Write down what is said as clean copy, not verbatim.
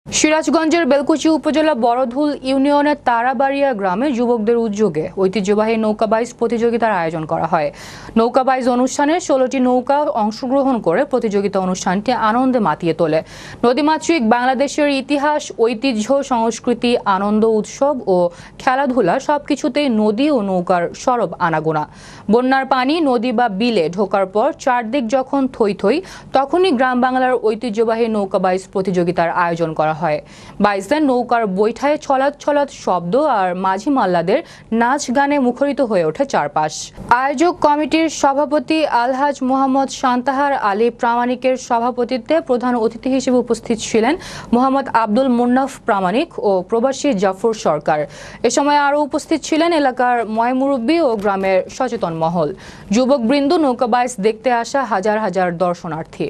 সিরাজগঞ্জের বেলকুচি উপজেলা বড়ধুল ইউনিয়নের তারাবাড়িয়া গ্রামে যুবকদের উদ্যোগে ঐতিহ্যবাহী নৌকাবাইজ প্রতিযোগিতার আয়োজন করা হয়। নৌকাবাইজ অনুষ্ঠানে ১৬টি নৌকা অংশগ্রহণ করে প্রতিযোগিতা অনুষ্ঠানটি আনন্দে মাতিয়ে তোলে। নদীমাতৃক বাংলাদেশের ইতিহাস, ঐতিহ্য, সংস্কৃতি, আনন্দ, উৎসব ও খেলাধুলা সবকিছুতেই নদী ও নৌকার সরব আনাগোনা। বন্যার পানি নদী বা বিলে ঢোকার পর চারদিক যখন থই থই, তখনই গ্রাম বাংলার ঐতিহ্যবাহী নৌকাবাইজ প্রতিযোগিতার আয়োজন করা হয়। বাইসের নৌকার বৈঠায় ছলাৎ ছলাৎ শব্দ আর মাঝি মাল্লাদের নাচ গানে মুখরিত হয়ে ওঠে চারপাশ। আয়োজক কমিটির সভাপতি আলহাজ মোহাম্মদ শান্তাহার আলী প্রামাণিকের সভাপতিত্বে প্রধান অতিথি হিসেবে উপস্থিত ছিলেন মোহাম্মদ আব্দুল মুন্নাফ প্রামাণিক ও প্রবাসী জাফর সরকার। এ সময় আরও উপস্থিত ছিলেন এলাকার ময়মুরব্বী ও গ্রামের সচেতন মহল, যুবকবৃন্দ, নৌকাবাইজ দেখতে আসা হাজার হাজার দর্শনার্থী।